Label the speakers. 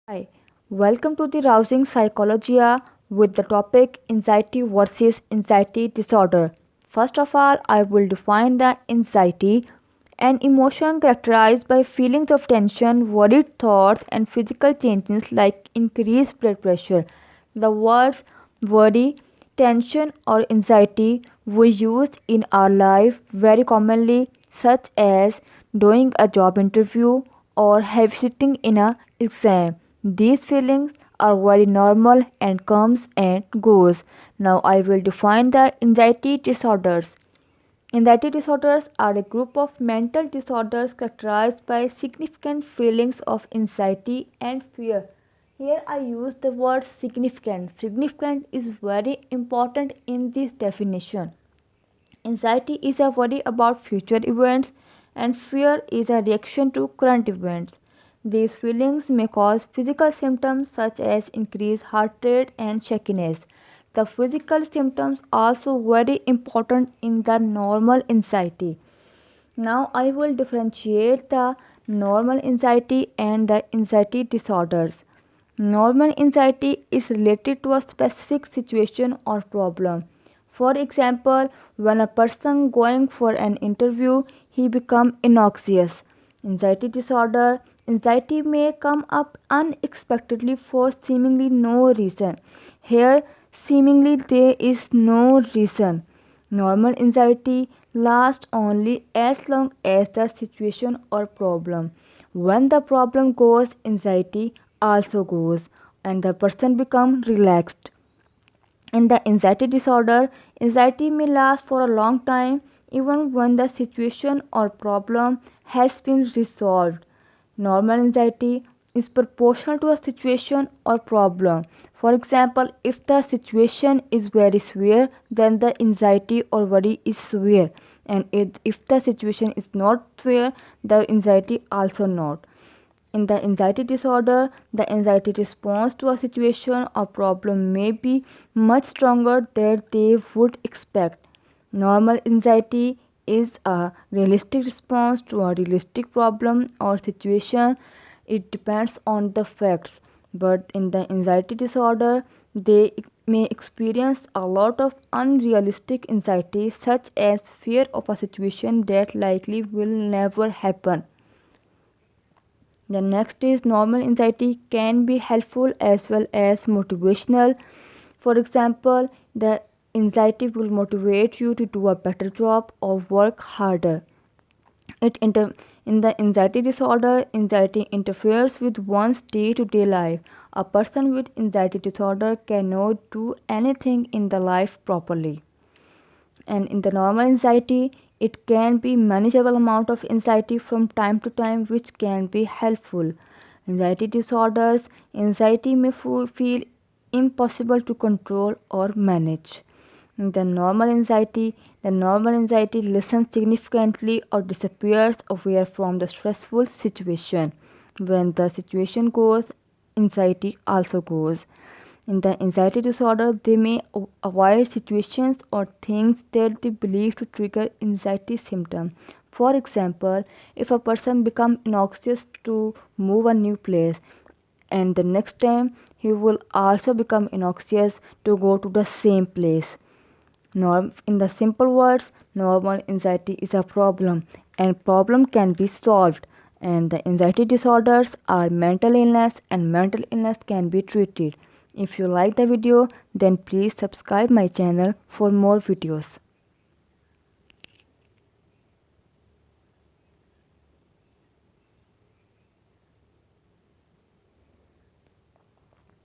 Speaker 1: Hi, welcome to the Rousing Psychologia with the topic anxiety versus anxiety disorder. First of all, I will define the anxiety, an emotion characterized by feelings of tension, worried thoughts, and physical changes like increased blood pressure. The words worry, tension, or anxiety we use in our life very commonly, such as doing a job interview or sitting in a exam. These feelings are very normal and comes and goes. Now I will define the anxiety disorders. Anxiety disorders are a group of mental disorders characterized by significant feelings of anxiety and fear. Here I use the word significant. Significant is very important in this definition. Anxiety is a worry about future events, and fear is a reaction to current events. These feelings may cause physical symptoms such as increased heart rate and shakiness. The physical symptoms are also very important in the normal anxiety. Now I will differentiate the normal anxiety and the anxiety disorders. Normal anxiety is related to a specific situation or problem. For example, when a person going for an interview, he become anxious. Anxiety disorder, anxiety may come up unexpectedly for seemingly no reason. Here, seemingly there is no reason. Normal anxiety lasts only as long as the situation or problem. When the problem goes, anxiety also goes and the person becomes relaxed. In the anxiety disorder, anxiety may last for a long time even when the situation or problem has been resolved. Normal anxiety is proportional to a situation or problem. For example, if the situation is very severe, then the anxiety or worry is severe, and if the situation is not severe, the anxiety also not. In the anxiety disorder, the anxiety response to a situation or problem may be much stronger than they would expect. Normal anxiety is a realistic response to a realistic problem or situation. It depends on the facts. But in the anxiety disorder, they may experience a lot of unrealistic anxiety, such as fear of a situation that likely will never happen. The next is normal anxiety can be helpful as well as motivational. For example, the anxiety will motivate you to do a better job or work harder. In the anxiety disorder, anxiety interferes with one's day-to-day life. A person with anxiety disorder cannot do anything in the life properly. And in the normal anxiety, it can be manageable amount of anxiety from time to time, which can be helpful. Anxiety disorders, anxiety may feel impossible to control or manage. The normal anxiety lessens significantly or disappears away from the stressful situation. When the situation goes, anxiety also goes. In the anxiety disorder, they may avoid situations or things that they believe to trigger anxiety symptoms. For example, if a person becomes anxious to move a new place, and the next time he will also become anxious to go to the same place. In the simple words, normal anxiety is a problem, and problem can be solved. And the anxiety disorders are mental illness, and mental illness can be treated. If you like the video, then please subscribe my channel for more videos.